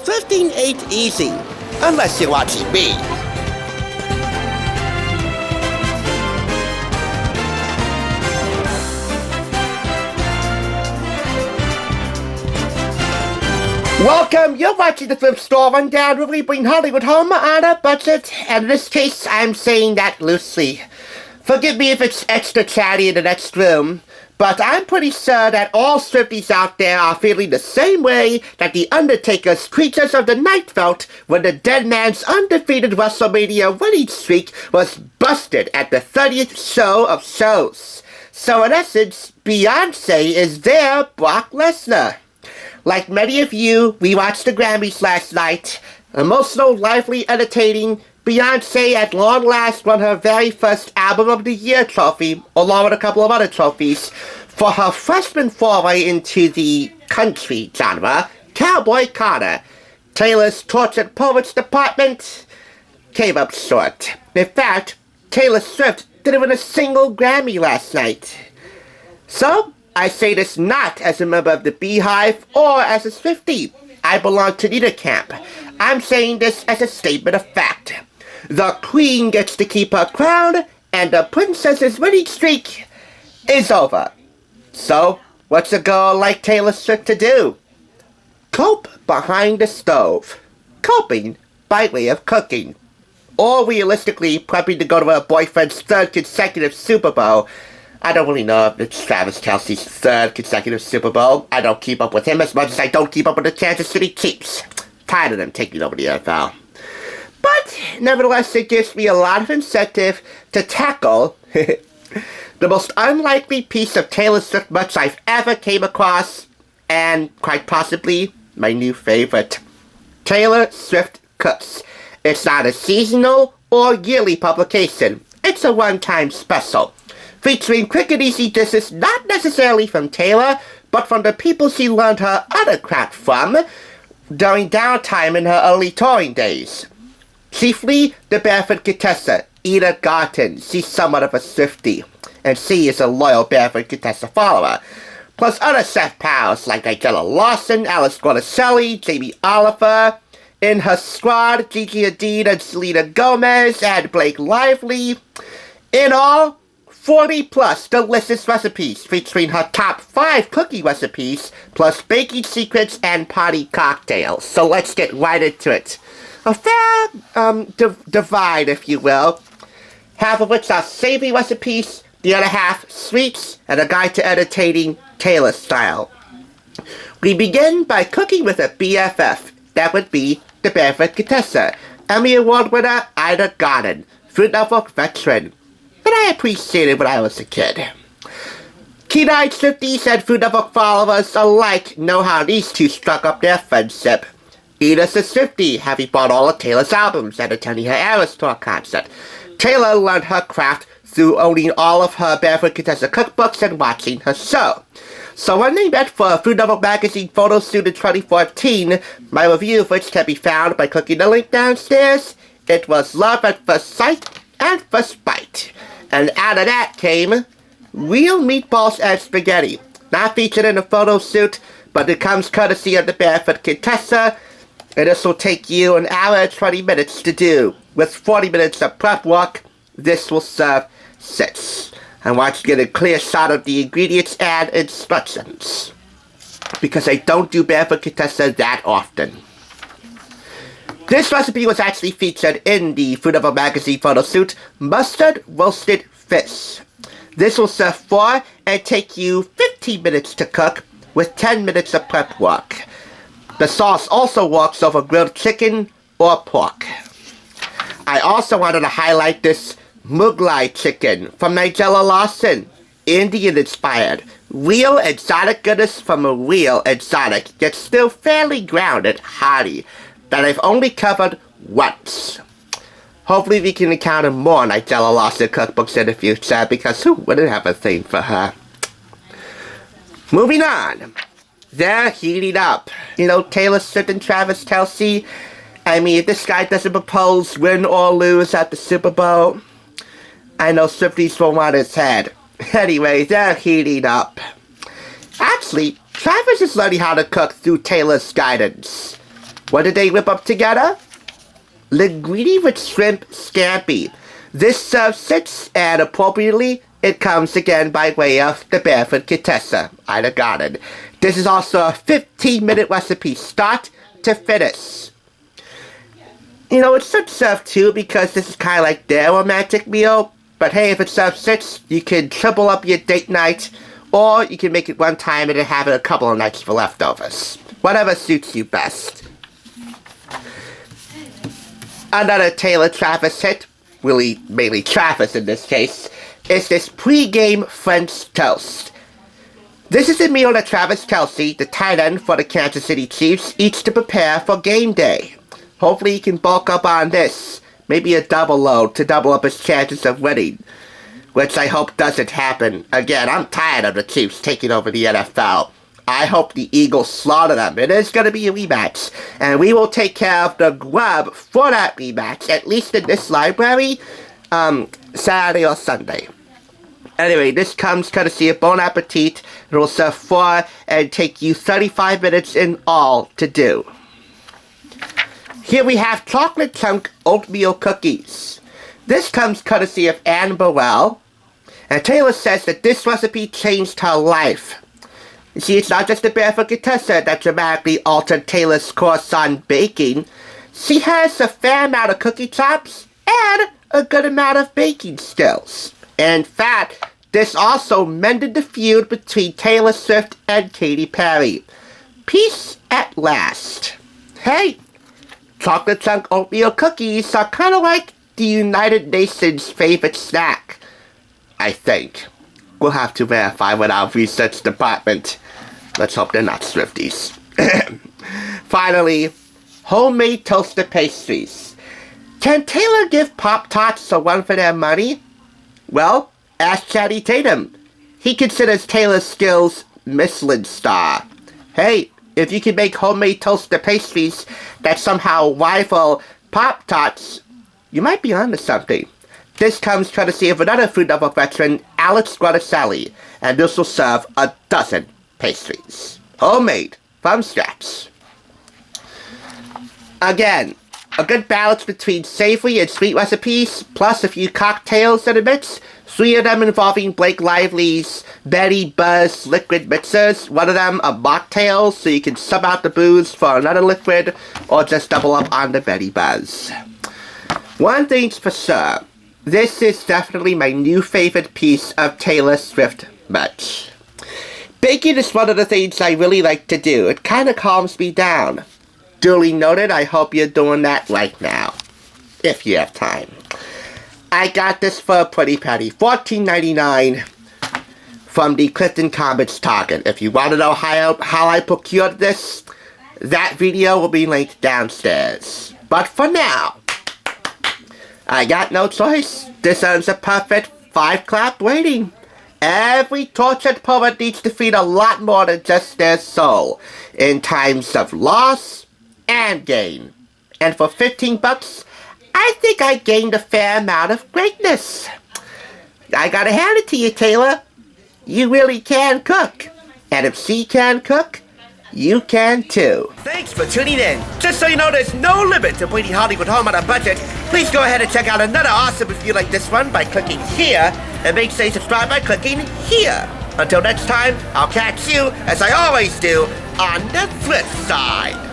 Thrifting ain't easy, unless you're watching me. Welcome, you're watching the Thrift Store Rundown, where we bring Hollywood home on a budget, and in this case, I'm saying that loosely. Forgive me if it's extra chatty in the next room, but I'm pretty sure that all Swifties out there are feeling the same way that the Undertaker's Creatures of the Night felt when the dead man's undefeated WrestleMania winning streak was busted at the 30th show of shows. So in essence, Beyonce is their Brock Lesnar. Like many of you, we watched the Grammys last night. Emotional, lively, entertaining, Beyonce at long last won her very first Album of the Year trophy, along with a couple of other trophies, for her freshman foray into the country genre, Cowboy Carter. Taylor's Tortured Poets department came up short. In fact, Taylor Swift didn't win a single Grammy last night. So, I say this not as a member of the Beehive or as a Swiftie. I belong to neither camp. I'm saying this as a statement of fact. The Queen gets to keep her crown, and the Princess's winning streak is over. So, what's a girl like Taylor Swift to do? Cope behind the stove. Coping by way of cooking. Or realistically, prepping to go to her boyfriend's third consecutive Super Bowl. I don't really know if it's Travis Kelce's third consecutive Super Bowl. I don't keep up with him as much as I don't keep up with the Kansas City Chiefs. Tired of them taking over the NFL. But, nevertheless, it gives me a lot of incentive to tackle the most unlikely piece of Taylor Swift merch I've ever came across, and quite possibly my new favorite. Taylor Swift Cooks. It's not a seasonal or yearly publication. It's a one-time special, featuring quick and easy dishes not necessarily from Taylor, but from the people she learned her other craft from during downtime in her early touring days. Chiefly the Barefoot Contessa, Garten. She's somewhat of a Swiftie, and she is a loyal Barefoot Contessa follower. Plus other chef pals like Nigella Lawson, Alice Guarnaschelli, Jamie Oliver. In her squad, Gigi Hadid and Selena Gomez and Blake Lively. In all, 40 plus delicious recipes featuring her top 5 cookie recipes, plus baking secrets and party cocktails. So let's get right into it. A fair divide, if you will, half of which are savory recipes, the other half sweets, and a guide to entertaining Taylor style. We begin by cooking with a BFF. That would be the Barefoot Contessa, Emmy Award winner Ida Garten, Food Network veteran. But I appreciated when I was a kid. Keen-eyed Swifties and Food Network followers alike know how these two struck up their friendship. Edith's a Swiftie, having bought all of Taylor's albums and attending her Eras Tour concert. Taylor learned her craft through owning all of her Barefoot Contessa cookbooks and watching her show. So when they met for a Food Network magazine photo shoot in 2014, my review of which can be found by clicking the link downstairs, it was love at first sight and first bite. And out of that came real meatballs and spaghetti. Not featured in the photo shoot, but it comes courtesy of the Barefoot Contessa, and this will take you an hour and 20 minutes to do. With 40 minutes of prep work, this will serve 6. I want you to get a clear shot of the ingredients and instructions, because I don't do Barefoot Contessa that often. This recipe was actually featured in the Food Network magazine photo shoot, mustard roasted fish. This will serve 4 and take you 15 minutes to cook with 10 minutes of prep work. The sauce also works over grilled chicken or pork. I also wanted to highlight this Mughlai chicken from Nigella Lawson, Indian-inspired. Real exotic goodness from a real exotic, yet still fairly grounded, hearty, that I've only covered once. Hopefully we can encounter more Nigella Lawson cookbooks in the future, because who wouldn't have a thing for her? Moving on. They're heating up. You know, Taylor Swift and Travis Kelce. I mean, if this guy doesn't propose, win or lose at the Super Bowl, I know Swifties will want his head. Anyway, they're heating up. Actually, Travis is learning how to cook through Taylor's guidance. What did they whip up together? Linguine with shrimp scampi. This serves 6, and appropriately, it comes again by way of the Barefoot Contessa out of Garten. This is also a 15-minute recipe, start to finish. You know, it should serve 2 because this is kind of like their romantic meal. But hey, if it serves 6, you can triple up your date night, or you can make it one time and then have it a couple of nights for leftovers. Whatever suits you best. Another Taylor Travis hit, really mainly Travis in this case, is this pre-game French toast. This is a meal that Travis Kelce, the tight end for the Kansas City Chiefs, eats to prepare for game day. Hopefully he can bulk up on this, maybe a double load to double up his chances of winning, which I hope doesn't happen. Again, I'm tired of the Chiefs taking over the NFL. I hope the Eagles slaughter them. It is going to be a rematch, and we will take care of the grub for that rematch, at least in this library, Saturday or Sunday. Anyway, this comes courtesy of Bon Appetit. It will serve 4 and take you 35 minutes in all to do. Here we have chocolate chunk oatmeal cookies. This comes courtesy of Anne Burrell, and Taylor says that this recipe changed her life. You see, it's not just the Barefoot Contessa that dramatically altered Taylor's course on baking. She has a fair amount of cookie chops and a good amount of baking skills. In fact, this also mended the feud between Taylor Swift and Katy Perry. Peace at last. Hey, chocolate chunk oatmeal cookies are kind of like the United Nations favorite snack, I think. We'll have to verify with our research department. Let's hope they're not Swifties. Finally, homemade toaster pastries. Can Taylor give Pop-Tarts a run for their money? Well, ask Channing Tatum. He considers Taylor's skills Michelin star. Hey, if you can make homemade toaster pastries that somehow rival Pop-Tarts, you might be onto something. This comes courtesy of another Food Network veteran, Alex Guarnaselli, and this will serve a dozen pastries. Homemade, from scratch. Again, a good balance between savory and sweet recipes, plus a few cocktails in the mix, 3 of them involving Blake Lively's Betty Buzz liquid mixers, 1 of them a mocktail, so you can sub out the booze for another liquid, or just double up on the Betty Buzz. One thing's for sure, this is definitely my new favorite piece of Taylor Swift merch. Baking is one of the things I really like to do. It kind of calms me down. Duly noted, I hope you're doing that right now, if you have time. I got this for a pretty penny, $14.99 from the Clifton Comics Target. If you want to know how I procured this, that video will be linked downstairs. But for now, I got no choice. This earns a perfect 5-clap rating. Every tortured poet needs to feed a lot more than just their soul in times of loss and gain. And for 15 bucks, I think I gained a fair amount of greatness. I gotta hand it to you, Taylor. You really can cook. And if she can cook, you can too. Thanks for tuning in. Just so you know, there's no limit to bringing Hollywood home on a budget. Please go ahead and check out another awesome review like this one by clicking here, and make sure you subscribe by clicking here. Until next time, I'll catch you, as I always do, on the thrift side.